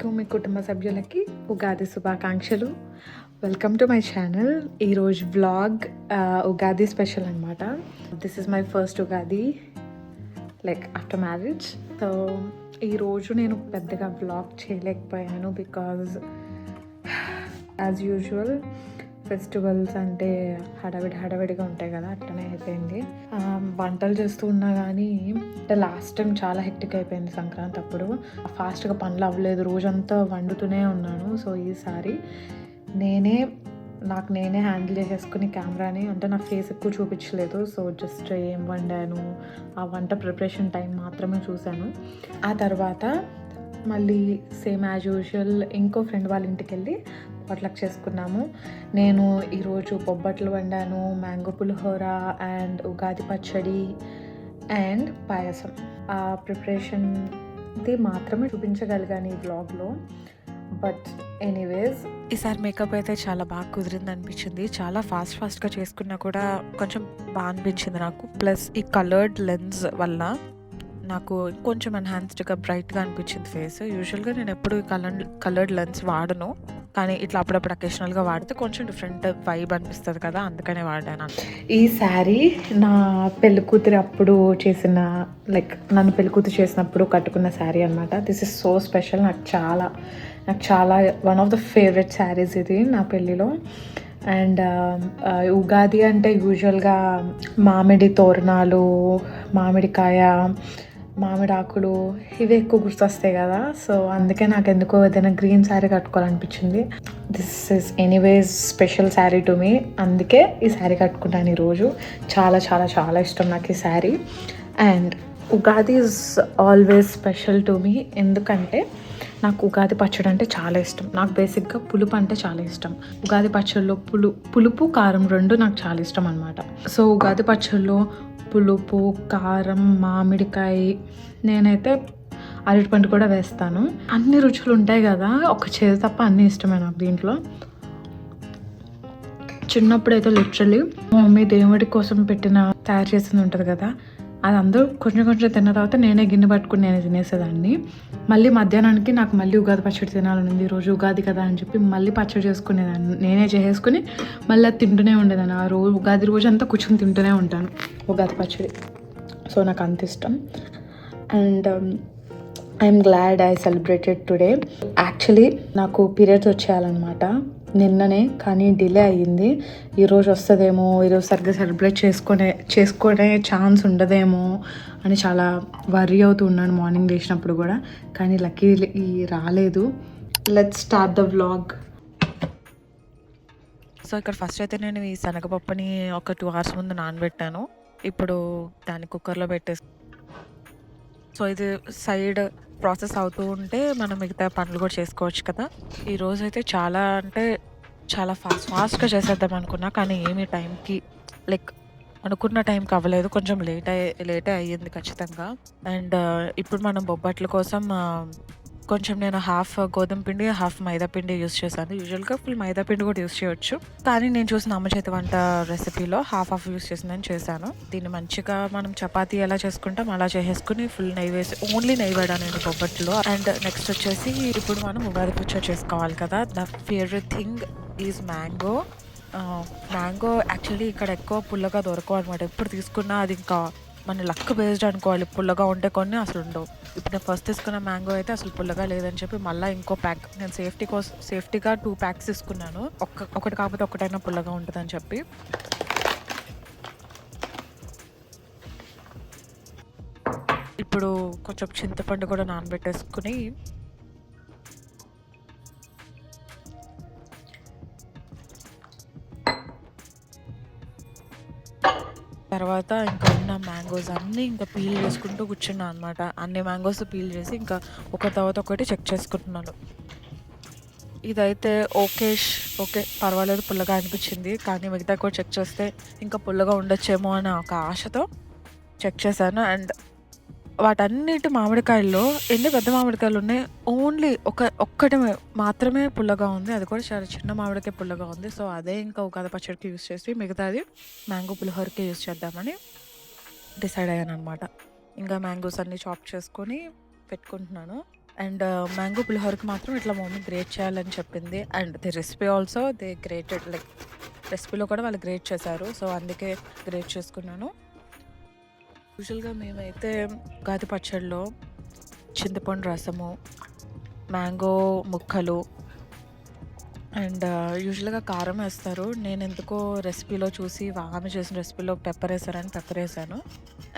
మీకు మీ కుటుంబ సభ్యులకి ఉగాది శుభాకాంక్షలు. Welcome to my channel. ఈరోజు వ్లాగ్ ఉగాది స్పెషల్ అనమాట. This is my first Ugadi like after marriage. So ఈరోజు నేను పెద్దగా వ్లాగ్ చేయలేకపోయాను బికాజ్ యాజ్ యూజువల్ ఫెస్టివల్స్ అంటే హడావిడిగా ఉంటాయి కదా, అట్లనే అయిపోయింది. వంటలు చేస్తూ ఉన్నా కానీ అంటే లాస్ట్ టైం చాలా హెక్టిక్ అయిపోయింది సంక్రాంతి అప్పుడు. ఫాస్ట్గా పనులు అవ్వలేదు, రోజంతా వండుతూనే ఉన్నాను. సో ఈసారి నాకు నేనే హ్యాండిల్ చేసేసుకుని కెమెరాని, అంటే నా ఫేస్ ఎక్కువ చూపించలేదు. సో జస్ట్ ఏం వండాను, ఆ వంట ప్రిపరేషన్ టైం మాత్రమే చూశాను. ఆ తర్వాత మళ్ళీ సేమ్ యాజ్ యూజువల్ ఇంకో ఫ్రెండ్ వాళ్ళ ఇంటికి వెళ్ళి పొట్లక్ చేసుకున్నాము. నేను ఈరోజు బొబ్బట్లు వండాను, మ్యాంగో పులిహోర అండ్ ఉగాది పచ్చడి అండ్ పాయసం. ఆ ప్రిపరేషన్ది మాత్రమే చూపించగలిగాను ఈ వ్లాగ్లో. బట్ ఎనీవేస్ ఈసారి మేకప్ అయితే చాలా బాగా కుదిరింది అనిపించింది. చాలా ఫాస్ట్గా చేసుకున్నా కూడా కొంచెం బాగా అనిపించింది నాకు. ప్లస్ ఈ కలర్డ్ లెన్స్ వల్ల నాకు కొంచెం ఎన్హాన్స్డ్గా బ్రైట్గా అనిపించింది ఫేస్. యూజువల్గా నేను ఎప్పుడు కలర్డ్ లెన్స్ వాడను, కానీ ఇట్లా అప్పుడప్పుడు అకేషనల్గా వాడితే కొంచెం డిఫరెంట్ వైబ్ అనిపిస్తుంది కదా, అందుకనే వాడాను. ఈ శారీ నా పెళ్ళికూతురు అప్పుడు చేసిన, లైక్ నన్ను పెళ్ళికూతురు చేసినప్పుడు కట్టుకున్న శారీ అనమాట. This is so special. నాకు చాలా one of the favourite saris ఇది నా పెళ్ళిలో. అండ్ ఉగాది అంటే యూజువల్గా మామిడి తోరణాలు, మామిడికాయ, మామిడి ఆకులు ఇవే ఎక్కువ గుర్తొస్తాయి కదా. సో అందుకే నాకు ఎందుకో ఏదైనా గ్రీన్ శారీ కట్టుకోవాలనిపించింది. This is anyways special sari to me, అందుకే ఈ శారీ కట్టుకున్నాను ఈరోజు. చాలా ఇష్టం నాకు ఈ sari. And Ugadi is always special to me, ఎందుకంటే నాకు ఉగాది పచ్చడి అంటే చాలా ఇష్టం. నాకు బేసిక్గా పులుపు అంటే చాలా ఇష్టం. ఉగాది పచ్చడిలో పులుపు కారం రెండు నాకు చాలా ఇష్టం అనమాట. సో ఉగాది పచ్చడిలో పులుపు, కారం, మామిడికాయ, నేనైతే అరటిపండు కూడా వేస్తాను. అన్ని రుచులు ఉంటాయి కదా, ఒక చేదు తప్ప అన్నీ ఇష్టమే నాకు దీంట్లో. చిన్నప్పుడైతే లిటరలీ మా మమ్మీ దేవుడి కోసం తయారు చేసింది ఉంటుంది కదా, అది అందరూ కొంచెం తిన్న తర్వాత నేనే గిన్నె పట్టుకుని నేనే తినేసేదాన్ని. మళ్ళీ మధ్యాహ్నానికి నాకు మళ్ళీ ఉగాది పచ్చడి తినాలని ఉంది, ఈరోజు ఉగాది కదా అని చెప్పి మళ్ళీ పచ్చడి చేసుకునేదాన్ని. నేనే చేసేసుకుని మళ్ళీ తింటూనే ఉండేదాన్ని. ఆ రోజు ఉగాది రోజు అంతా కూర్చొని తింటూనే ఉంటాను ఉగాది పచ్చడి. సో నాకు అంత ఇష్టం. And I'm glad I celebrated today. Actually నాకు పీరియడ్స్ వచ్చేయాలన్నమాట నిన్ననే, కానీ డిలే అయ్యింది. ఈరోజు వస్తుందేమో, ఈరోజు సరిగ్గా సెలబ్రేట్ చేసుకునే ఛాన్స్ ఉండదేమో అని చాలా వర్రీ అవుతూ ఉన్నాను మార్నింగ్ లేచినప్పుడు కూడా, కానీ లక్కీ రాలేదు. Let's start the vlog. So ఇక్కడ ఫస్ట్ అయితే నేను ఈ శనగపప్పుని ఒక 2 hours ముందు నానబెట్టాను. ఇప్పుడు దాన్ని కుక్కర్లో పెట్టేసి, సో ఇది సైడ్ ప్రాసెస్ అవుతూ ఉంటే మనం మిగతా పనులు కూడా చేసుకోవచ్చు కదా. ఈరోజు అయితే చాలా ఫాస్ట్గా చేసేద్దాం అనుకున్నా, కానీ ఏమి టైంకి లైక్ అనుకున్న టైంకి అవ్వలేదు. కొంచెం లేటే అయ్యింది ఖచ్చితంగా. అండ్ ఇప్పుడు మనం బొబ్బట్ల కోసం కొంచెం నేను హాఫ్ గోధుమ పిండి, హాఫ్ మైదా పిండి యూస్ చేశాను. యూజువల్గా ఫుల్ మైదా పిండి కూడా యూస్ చేయొచ్చు, కానీ నేను చూసిన అమ్మ చేతి వంట రెసిపీలో హాఫ్ యూస్ చేసిందని చేశాను. దీన్ని మంచిగా మనం చపాతీ ఎలా చేసుకుంటాం అలా చేసేసుకుని ఫుల్ నెయ్యి వేసి, ఓన్లీ నెయ్యి వేయడా నేను బొబ్బట్లో. అండ్ నెక్స్ట్ వచ్చేసి ఇప్పుడు మనం ఉగాది పచ్చడి చేసుకోవాలి కదా. The favourite thing is mango. Actually ఇక్కడ ఎక్కువ పుల్లగా దొరకవు అనమాట. ఎప్పుడు తీసుకున్నా అది ఇంకా మన లక్ బేస్డ్ అనుకోవాలి. పుల్లగా ఉంటే కొన్ని అసలు ఉండవు. ఇప్పుడు నేను ఫస్ట్ తీసుకున్న మ్యాంగో అయితే అసలు పుల్లగా లేదని చెప్పి మళ్ళీ ఇంకో ప్యాక్ నేను సేఫ్టీగా 2 packs తీసుకున్నాను. ఒకటి కాకపోతే ఒకటైనా పుల్లగా ఉంటుందని చెప్పి. ఇప్పుడు కొంచెం చింతపండు కూడా నానబెట్టేసుకుని తర్వాత ఇంకా ఉన్న మ్యాంగోస్ అన్నీ ఇంకా పీల్ చేసుకుంటూ కూర్చున్నాను అనమాట. అన్ని మ్యాంగోస్ పీల్ చేసి ఇంకా ఒక తర్వాత ఒకటి చెక్ చేసుకుంటున్నాను. ఇదైతే ఓకే పర్వాలేదు, పుల్లగా అనిపించింది. కానీ మిగతా కూడా చెక్ చేస్తే ఇంకా పుల్లగా ఉండొచ్చేమో అని ఒక ఆశతో చెక్ చేశాను. అండ్ వాటన్నిటి మామిడికాయల్లో ఎన్ని పెద్ద మామిడికాయలు ఉన్నాయి, ఓన్లీ ఒక్కటి మాత్రమే పుల్లగా ఉంది. అది కూడా చాలా చిన్న మామిడికాయ పుల్లగా ఉంది. సో అదే ఇంకా ఉగాది పచ్చడికి యూస్ చేసి మిగతాది మ్యాంగో పులిహోరకి యూస్ చేద్దామని డిసైడ్ అయ్యాను అనమాట. ఇంకా మ్యాంగోస్ అన్నీ చాప్ చేసుకొని పెట్టుకుంటున్నాను. అండ్ మ్యాంగో పులిహోరకి మాత్రం ఇట్లా మమ్మీ గ్రేట్ చేయాలని చెప్పింది. And the recipe also they grated, like రెసిపీలో కూడా వాళ్ళు గ్రేట్ చేశారు. సో అందుకే గ్రేట్ చేసుకున్నాను. యూజువల్గా మేమైతే ఉగాది పచ్చడిలో చింతపండు రసము, మ్యాంగో ముక్కలు అండ్ యూజువల్గా కారం వేస్తారు. నేను ఎందుకో రెసిపీలో చూసి ఆమె చేసిన రెసిపీలో పెప్పర్ వేసారని పెప్పర్ వేసాను.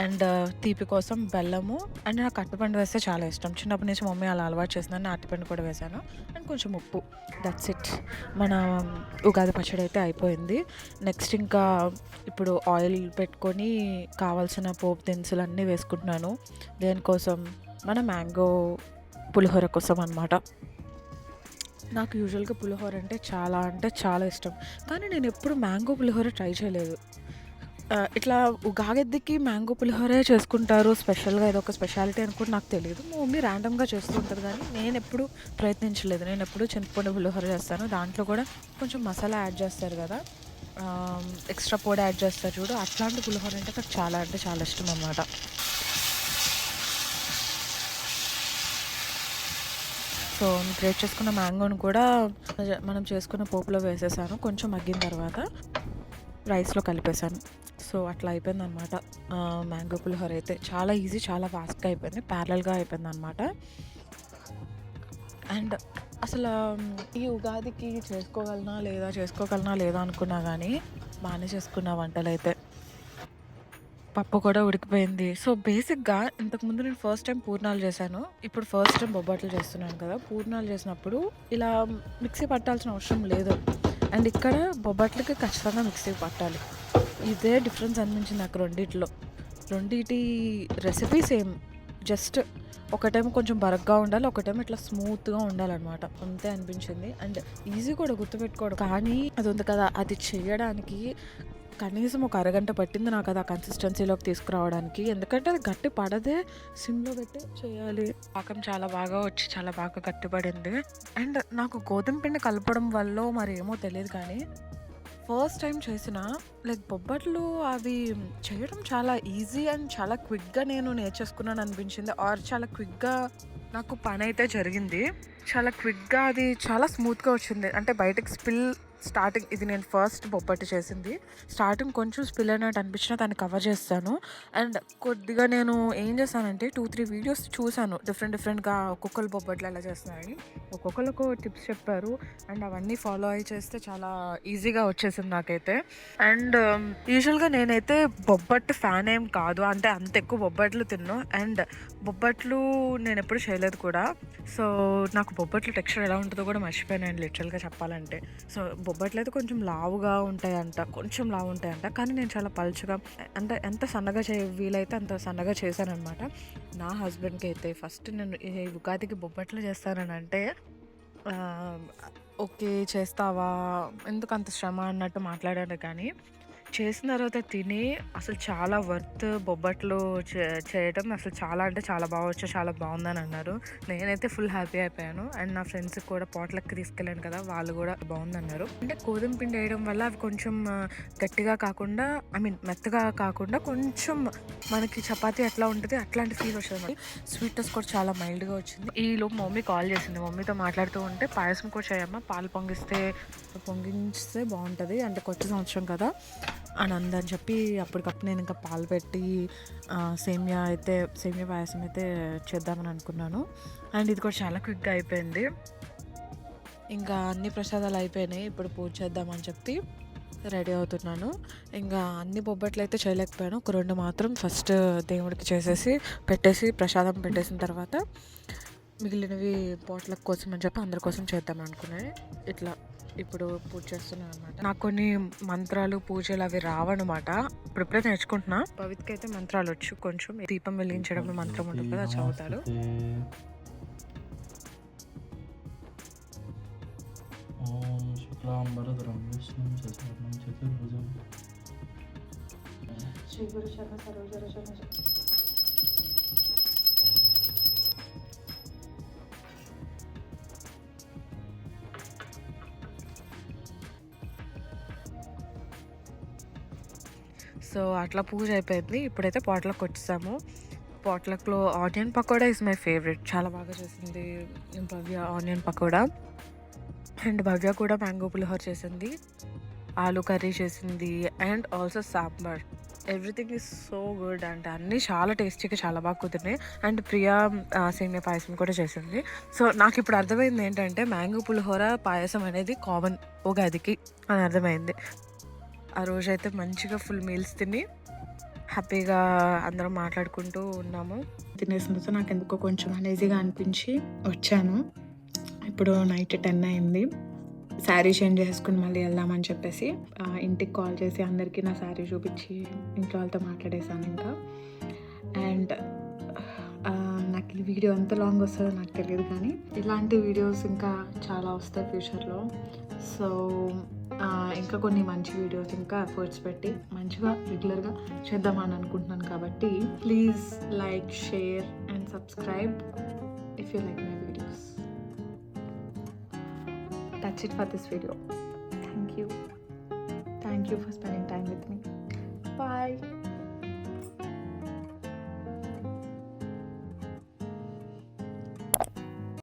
అండ్ తీపి కోసం బెల్లము, అండ్ నాకు అరటిపండు వేస్తే చాలా ఇష్టం. చిన్నప్పటి నుంచి మమ్మీ అలా అలవాటు చేసిందని అరటిపండు కూడా వేసాను. అండ్ కొంచెం ఉప్పు, దట్స్ ఇట్. మన ఉగాది పచ్చడి అయితే అయిపోయింది. నెక్స్ట్ ఇంకా ఇప్పుడు ఆయిల్ పెట్టుకొని కావాల్సిన పోపు దినుసులు అన్నీ వేసుకుంటున్నాను. దేనికోసం? మన మ్యాంగో పులిహోర కోసం అన్నమాట. నాకు యూజువల్గా పులిహోర అంటే చాలా ఇష్టం. కానీ నేను ఎప్పుడు మ్యాంగో పులిహోర ట్రై చేయలేదు. ఇట్లా ఉగాదికి మ్యాంగో పులిహోరే చేసుకుంటారు స్పెషల్గా, ఏదో ఒక స్పెషాలిటీ అని కూడా నాకు తెలియదు. మా మమ్మీ ర్యాండమ్గా చేస్తూ ఉంటుంది కానీ నేను ఎప్పుడు ప్రయత్నించలేదు. నేను ఎప్పుడు చింతపండు పులిహోర చేస్తాను. దాంట్లో కూడా కొంచెం మసాలా యాడ్ చేస్తారు కదా, ఎక్స్ట్రా పొడి యాడ్ చేస్తారు చూడు, అట్లాంటి పులిహోర అంటే నాకు చాలా ఇష్టం అన్నమాట. సో గ్రేట్ చేసుకున్న మ్యాంగోని కూడా మనం చేసుకున్న పోపులో వేసేసాను. కొంచెం మగ్గిన తర్వాత రైస్లో కలిపేశాను. సో అట్లా అయిపోయిందనమాట మ్యాంగో పులిహోర అయితే. చాలా ఈజీ, చాలా ఫాస్ట్గా అయిపోయింది, ప్యారలల్గా అయిపోయింది అనమాట. అండ్ అసలు ఈ ఉగాదికి చేసుకోగలనా లేదా అనుకున్నా కానీ బాగానే చేసుకున్న వంటలు అయితే. పప్పు కూడా ఉడికిపోయింది. సో బేసిక్గా ఇంతకుముందు నేను ఫస్ట్ టైం పూర్ణాలు చేశాను, ఇప్పుడు ఫస్ట్ టైం బొబ్బట్లు చేస్తున్నాను కదా. పూర్ణాలు చేసినప్పుడు ఇలా మిక్సీ పట్టాల్సిన అవసరం లేదు. అండ్ ఇక్కడ బొబ్బట్లకి ఖచ్చితంగా మిక్సీ పట్టాలి. ఇదే డిఫరెన్స్ అనిపించింది నాకు రెండిటి రెసిపీ సేమ్, జస్ట్ ఒకటేమో కొంచెం బరగ్గా ఉండాలి, ఒకటేమో ఇట్లా స్మూత్గా ఉండాలన్నమాట, అంతే అనిపించింది. అండ్ ఈజీ కూడా గుర్తుపెట్టుకోవడం. కానీ అది ఉంది కదా, అది చేయడానికి కనీసం ఒక అరగంట పట్టింది నాకు అది ఆ కన్సిస్టెన్సీలోకి తీసుకురావడానికి. ఎందుకంటే అది గట్టి పడదే, సిమ్లో పెట్టి చేయాలి. పాకం చాలా బాగా వచ్చి చాలా బాగా గట్టిపడింది. అండ్ నాకు గోధుమ పిండి కలపడం వల్ల మరి ఏమో తెలియదు కానీ ఫస్ట్ టైం చేసిన లైక్ బొబ్బట్లు అవి చేయడం చాలా ఈజీ అండ్ చాలా క్విక్గా నేను నేర్చేసుకున్నాను అనిపించింది. ఆర్ చాలా క్విక్గా నాకు పని అయితే జరిగింది. చాలా క్విక్గా అది చాలా స్మూత్గా వచ్చింది. అంటే బయటకు స్పిల్ స్టార్టింగ్, ఇది నేను ఫస్ట్ బొబ్బట్టు చేసింది, స్టార్టింగ్ కొంచెం స్పిల్ అయినట్టు అనిపించినా దాన్ని కవర్ చేస్తాను. అండ్ కొద్దిగా నేను ఏం చేశానంటే 2-3 వీడియోస్ చూశాను, డిఫరెంట్గా ఒక్కొక్కరు బొబ్బట్లు ఎలా చేస్తున్నారని. ఒక్కొక్కరు ఒక టిప్స్ చెప్పారు అండ్ అవన్నీ ఫాలో అయ్యి చేస్తే చాలా ఈజీగా వచ్చేసింది నాకైతే. అండ్ యూజువల్గా నేనైతే బొబ్బట్టు ఫ్యాన్ ఏం కాదు, అంటే అంత ఎక్కువ బొబ్బట్లు తిన్ను. అండ్ బొబ్బట్లు నేను ఎప్పుడు చేయలేదు కూడా. సో నాకు బొబ్బట్లు టెక్స్చర్ ఎలా ఉంటుందో కూడా మర్చిపోయాను లిటరల్గా చెప్పాలంటే. సో బొబ్బట్లు అయితే కొంచెం లావు ఉంటాయంట, కానీ నేను చాలా పలుచగా, అంటే ఎంత సన్నగా వీలైతే అంత సన్నగా చేశానమాట. నా హస్బెండ్కి అయితే ఫస్ట్ నేను ఈ ఉగాదికి బొబ్బట్లు చేస్తానని అంటే ఓకే చేస్తావా, ఎందుకు అంత శ్రమ అన్నట్టు మాట్లాడాను. కానీ చేసిన తర్వాత తిని అసలు చాలా వర్త్ బొబ్బట్లు చేయడం. అసలు చాలా బాగా వచ్చి చాలా బాగుందని అన్నారు. నేనైతే ఫుల్ హ్యాపీ అయిపోయాను. అండ్ నా ఫ్రెండ్స్కి కూడా పోట్లకి తీసుకెళ్ళాను కదా, వాళ్ళు కూడా బాగుందన్నారు. అంటే గోధుమ పిండి వేయడం వల్ల అవి కొంచెం గట్టిగా కాకుండా, మెత్తగా కాకుండా కొంచెం మనకి చపాతీ ఎట్లా ఉంటుంది అట్లాంటి ఫీల్ వచ్చింది. స్వీట్నెస్ కూడా చాలా మైల్డ్గా వచ్చింది. ఈలోపు మమ్మీ కాల్ చేసింది. మమ్మీతో మాట్లాడుతూ ఉంటే పాయసం కూడా చేయమ్మా, పాలు పొంగిస్తే బాగుంటుంది, అంటే కొత్త సంవత్సరం కదా అని అందని చెప్పి అప్పటికప్పుడు నేను ఇంకా పాలు పెట్టి సేమియా పాయసం అయితే చేద్దామని అనుకున్నాను. అండ్ ఇది కూడా చాలా క్విక్గా అయిపోయింది. ఇంకా అన్ని ప్రసాదాలు అయిపోయినాయి, ఇప్పుడు పూజ చేద్దామని చెప్పి రెడీ అవుతున్నాను. ఇంకా అన్ని బొబ్బట్లు అయితే చేయలేకపోయాను, ఒక 2 మాత్రం ఫస్ట్ దేవుడికి పెట్టేసి ప్రసాదం పెట్టేసిన తర్వాత మిగిలినవి పోట్ల కోసం అని చెప్పి అందరి కోసం చేద్దాం అనుకున్నాను. ఇట్లా ఇప్పుడు పూజ చేస్తున్నాను అనమాట. నాకు కొన్ని మంత్రాలు పూజలు అవి రావన్నమాట, ఇప్పుడే నేర్చుకుంటున్నా. పవిత్రకి అయితే మంత్రాలు వచ్చు, కొంచెం దీపం వెలిగించడం మంత్రం ఉంటుంది కదా, చదువుతాడు. శ్రీ గురు శర్మ సరోజర శర్మ. సో అట్లా పూజ అయిపోయింది. ఇప్పుడైతే పోట్లకు వచ్చేసాము. పాట్లక్లో onion pakoda is my favourite. చాలా బాగా చేసింది భవ్య ఆనియన్ పకోడా. అండ్ భవ్య కూడా మ్యాంగో పులిహోర చేసింది, ఆలూ కర్రీ చేసింది and also sambar. Everything is so good. అంటే అన్నీ చాలా టేస్టీగా చాలా బాగా కుదిరినాయి. అండ్ ప్రియా సేమియా పాయసం కూడా చేసింది. సో నాకు ఇప్పుడు అర్థమైంది ఏంటంటే మ్యాంగో పులిహోర పాయసం అనేది కామన్ ఉగాదికి అని అర్థమైంది. ఆ రోజైతే మంచిగా ఫుల్ మీల్స్ తిని హ్యాపీగా అందరం మాట్లాడుకుంటూ ఉన్నాము. తినేసిన తర్వాత నాకు ఎందుకో కొంచెం అనేజీగా అనిపించి వచ్చాను. ఇప్పుడు నైట్ 10 అయింది. శారీ చేంజ్ చేసుకుని మళ్ళీ వెళ్దామని చెప్పేసి ఇంటికి కాల్ చేసి అందరికీ నా శారీ చూపించి ఇంట్లో వాళ్ళతో మాట్లాడేశాను ఇంకా. అండ్ నాకు ఈ వీడియో ఎంత లాంగ్ వస్తుందో నాకు తెలియదు, కానీ ఇలాంటి వీడియోస్ ఇంకా చాలా వస్తాయి ఫ్యూచర్లో. సో ఇంకా కొన్ని మంచి వీడియోస్ ఇంకా ఎఫర్ట్స్ పెట్టి మంచిగా రెగ్యులర్గా చేద్దామని అనుకుంటున్నాను. కాబట్టి please like, share and subscribe if you like my videos. That's it for this video. Thank you for spending time with me. Bye.